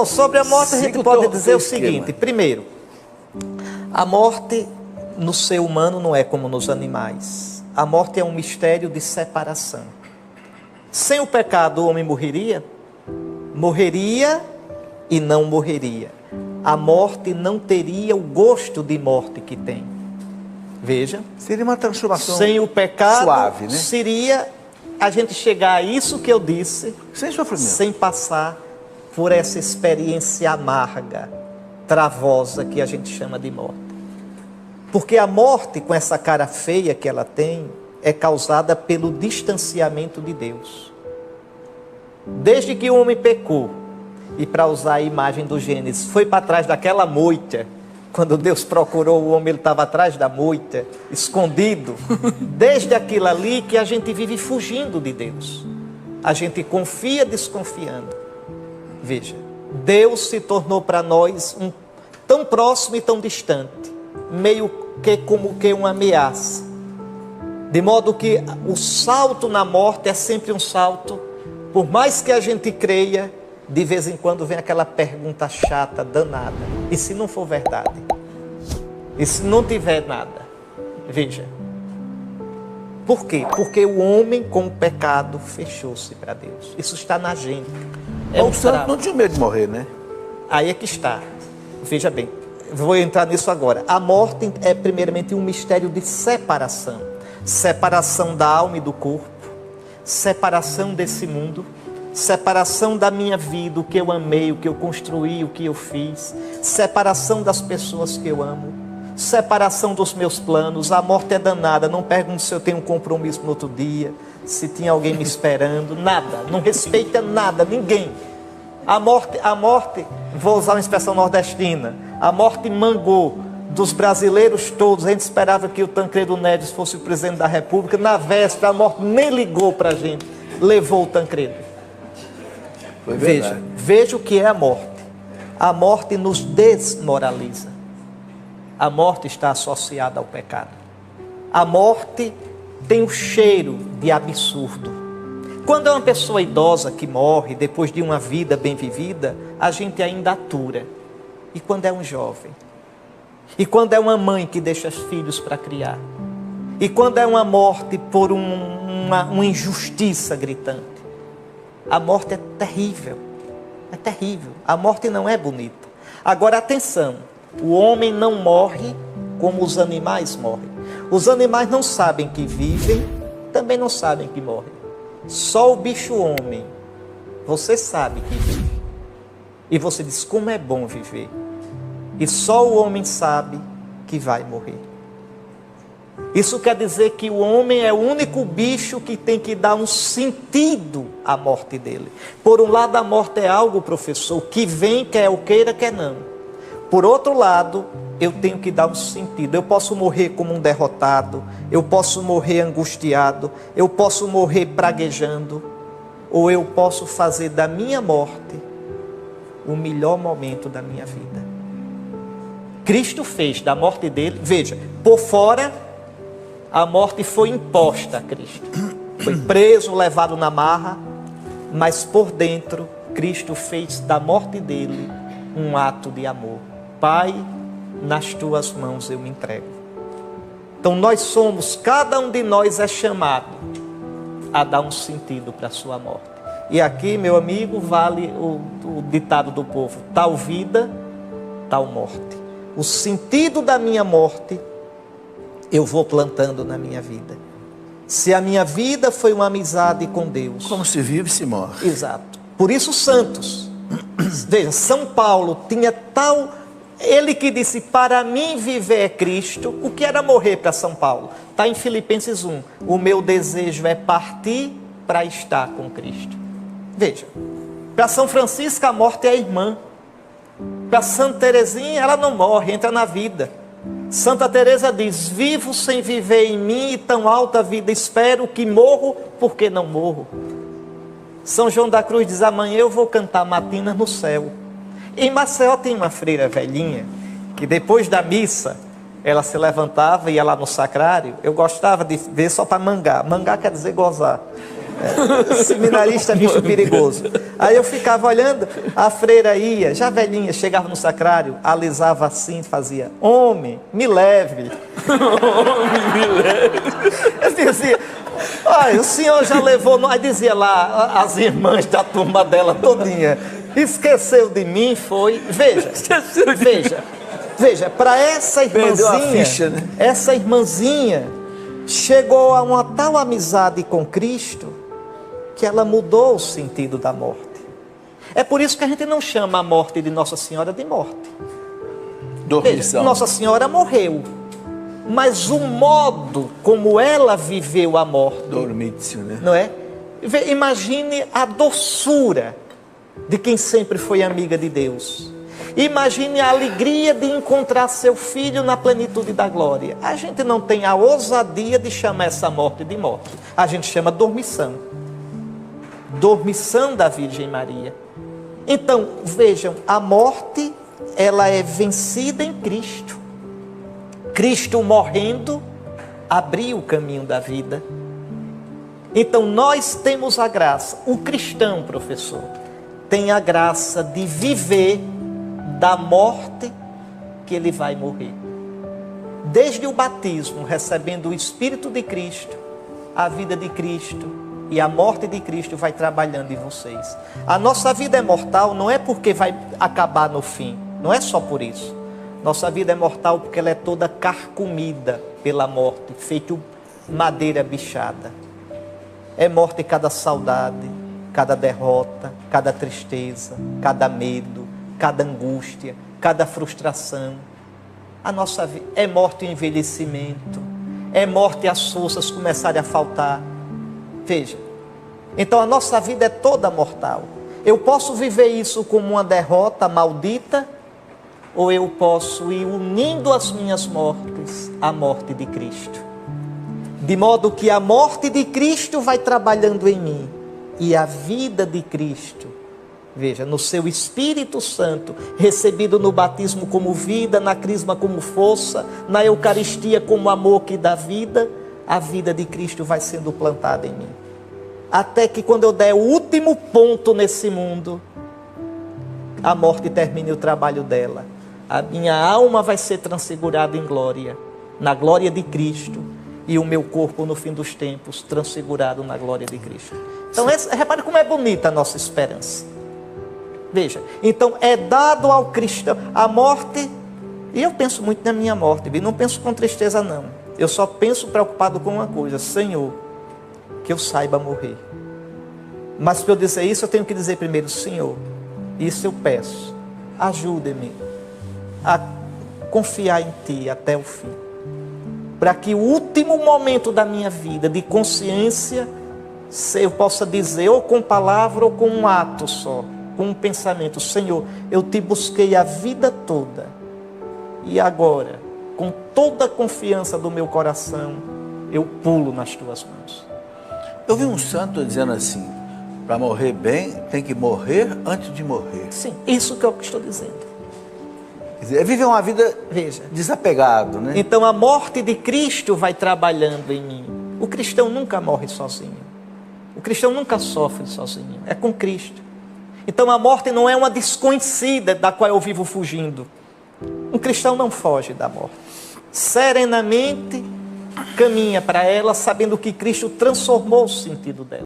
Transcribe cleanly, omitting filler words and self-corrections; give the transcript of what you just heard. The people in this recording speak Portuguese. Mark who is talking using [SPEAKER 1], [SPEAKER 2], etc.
[SPEAKER 1] Bom, sobre a morte a gente pode dizer o seguinte. Primeiro, a morte no ser humano não é como nos animais. A morte é um mistério de separação. Sem o pecado o homem morreria? Morreria e não morreria. A morte não teria o gosto de morte que tem. Veja.
[SPEAKER 2] Seria uma transformação
[SPEAKER 1] sem o pecado,
[SPEAKER 2] suave, né?
[SPEAKER 1] Seria a gente chegar a isso que eu disse,
[SPEAKER 2] sem sofrimento,
[SPEAKER 1] sem passar por essa experiência amarga, travosa, que a gente chama de morte. Porque a morte, com essa cara feia que ela tem, é causada pelo distanciamento de Deus. Desde que o homem pecou, e para usar a imagem do Gênesis, foi para trás daquela moita. Quando Deus procurou o homem, ele estava atrás da moita, escondido. Desde aquilo ali que a gente vive fugindo de Deus. A gente confia desconfiando. Veja, Deus se tornou para nós tão próximo e tão distante, meio que como que uma ameaça. De modo que o salto na morte é sempre um salto, por mais que a gente creia, de vez em quando vem aquela pergunta chata, danada. E se não for verdade? E se não tiver nada? Veja. Por quê? Porque o homem com o pecado fechou-se para Deus. Isso está na gente.
[SPEAKER 2] O santo não tinha medo de morrer, né?
[SPEAKER 1] Aí é que está. Veja bem, vou entrar nisso agora. A morte é primeiramente um mistério de separação. Separação da alma e do corpo. Separação desse mundo. Separação da minha vida, o que eu amei, o que eu construí, o que eu fiz. Separação das pessoas que eu amo. Separação dos meus planos. A morte é danada. Não pergunto se eu tenho um compromisso no outro dia, se tinha alguém me esperando. Nada. Não respeita nada, ninguém. A morte, vou usar uma expressão nordestina, a morte mangou dos brasileiros todos. A gente esperava que o Tancredo Neves fosse o presidente da República. Na véspera, a morte nem ligou para a gente. Levou o Tancredo. Veja o que é a morte. A morte nos desmoraliza. A morte está associada ao pecado. A morte tem o cheiro de absurdo. Quando é uma pessoa idosa que morre depois de uma vida bem vivida, a gente ainda atura. E quando é um jovem? E quando é uma mãe que deixa os filhos para criar? E quando é uma morte por uma injustiça gritante? A morte é terrível, é terrível. A morte não é bonita. Agora, atenção, o homem não morre como os animais morrem. Os animais não sabem que vivem, também não sabem que morrem. Só o bicho homem, você sabe que vive. E você diz, como é bom viver. E só o homem sabe que vai morrer. Isso quer dizer que o homem é o único bicho que tem que dar um sentido à morte dele. Por um lado, a morte é algo, professor, que vem, quer eu queira, quer não. Por outro lado, eu tenho que dar um sentido. Eu posso morrer como um derrotado, eu posso morrer angustiado, eu posso morrer praguejando, ou eu posso fazer da minha morte o melhor momento da minha vida. Cristo fez da morte dele, veja, por fora, a morte foi imposta a Cristo. Foi preso, levado na marra, mas por dentro, Cristo fez da morte dele um ato de amor. Pai, nas tuas mãos eu me entrego. Então nós somos, cada um de nós é chamado a dar um sentido para a sua morte. E aqui, meu amigo, vale o ditado do povo: tal vida, tal morte. O sentido da minha morte eu vou plantando na minha vida. Se a minha vida foi uma amizade com Deus,
[SPEAKER 2] como se vive, se morre.
[SPEAKER 1] Exato. Por isso santos. Veja, São Paulo tinha tal... Ele que disse, para mim viver é Cristo. O que era morrer para São Paulo? Está em Filipenses 1. O meu desejo é partir para estar com Cristo. Veja, para São Francisco a morte é a irmã. Para Santa Teresinha ela não morre, entra na vida. Santa Teresa diz, vivo sem viver em mim e tão alta vida espero que morro porque não morro. São João da Cruz diz, amanhã eu vou cantar matinas no céu. Em Maceió tem uma freira velhinha, que depois da missa, ela se levantava e ia lá no sacrário. Eu gostava de ver só para mangar. Mangar quer dizer gozar. Seminarista é bicho perigoso. Aí eu ficava olhando, a freira ia, já velhinha, chegava no sacrário, alisava assim, fazia: homem, me leve.
[SPEAKER 3] Homem, me leve.
[SPEAKER 1] Eu dizia: olha, o senhor já levou. Aí dizia lá, as irmãs da turma dela todinha: esqueceu de mim, foi. Veja, para essa irmãzinha,
[SPEAKER 2] ficha, né?
[SPEAKER 1] essa irmãzinha chegou a uma tal amizade com Cristo que ela mudou o sentido da morte. É por isso que a gente não chama a morte de Nossa Senhora de morte.
[SPEAKER 2] Dormição.
[SPEAKER 1] Nossa Senhora morreu, mas o modo como ela viveu a morte,
[SPEAKER 2] Dormício, né?
[SPEAKER 1] não é? Imagine a doçura de quem sempre foi amiga de Deus. Imagine a alegria de encontrar seu filho na plenitude da glória. A gente não tem a ousadia de chamar essa morte de morte. A gente chama dormição. Dormição da Virgem Maria. Então, vejam, a morte, ela é vencida em Cristo. Cristo morrendo, abriu o caminho da vida. Então, nós temos a graça, o cristão, professor, tem a graça de viver da morte que ele vai morrer. Desde o batismo, recebendo o Espírito de Cristo, a vida de Cristo e a morte de Cristo vai trabalhando em vocês. A nossa vida é mortal não é porque vai acabar no fim, não é só por isso. Nossa vida é mortal porque ela é toda carcomida pela morte, feito madeira bichada. É morte cada saudade, cada derrota, cada tristeza, cada medo, cada angústia, cada frustração. A nossa vida é morte o envelhecimento, é morte as forças começarem a faltar. Veja, então a nossa vida é toda mortal. Eu posso viver isso como uma derrota maldita, ou eu posso ir unindo as minhas mortes à morte de Cristo. De modo que a morte de Cristo vai trabalhando em mim e a vida de Cristo, veja, no seu Espírito Santo, recebido no batismo como vida, na crisma como força, na Eucaristia como amor que dá vida, a vida de Cristo vai sendo plantada em mim. Até que quando eu der o último ponto nesse mundo, a morte termine o trabalho dela. A minha alma vai ser transfigurada em glória, na glória de Cristo, e o meu corpo no fim dos tempos transfigurado na glória de Cristo. Então, repare como é bonita a nossa esperança. Veja, então é dado ao cristão a morte, e eu penso muito na minha morte, não penso com tristeza não. Eu só penso preocupado com uma coisa: Senhor, que eu saiba morrer. Mas para eu dizer isso, eu tenho que dizer primeiro: Senhor, isso eu peço, ajude-me a confiar em Ti até o fim, para que o último momento da minha vida de consciência eu possa dizer, ou com palavra ou com um ato só, com um pensamento: Senhor, eu Te busquei a vida toda, e agora, com toda a confiança do meu coração, eu pulo nas Tuas mãos.
[SPEAKER 2] Eu vi um santo dizendo assim: para morrer bem, tem que morrer antes de morrer.
[SPEAKER 1] Sim, isso que eu estou dizendo.
[SPEAKER 2] Quer dizer, é viver uma vida,
[SPEAKER 1] veja,
[SPEAKER 2] desapegado, né?
[SPEAKER 1] Então a morte de Cristo vai trabalhando em mim. O cristão nunca morre sozinho. O cristão nunca sofre sozinho. É com Cristo. Então a morte não é uma desconhecida da qual eu vivo fugindo. Um cristão não foge da morte. Serenamente caminha para ela, sabendo que Cristo transformou o sentido dela.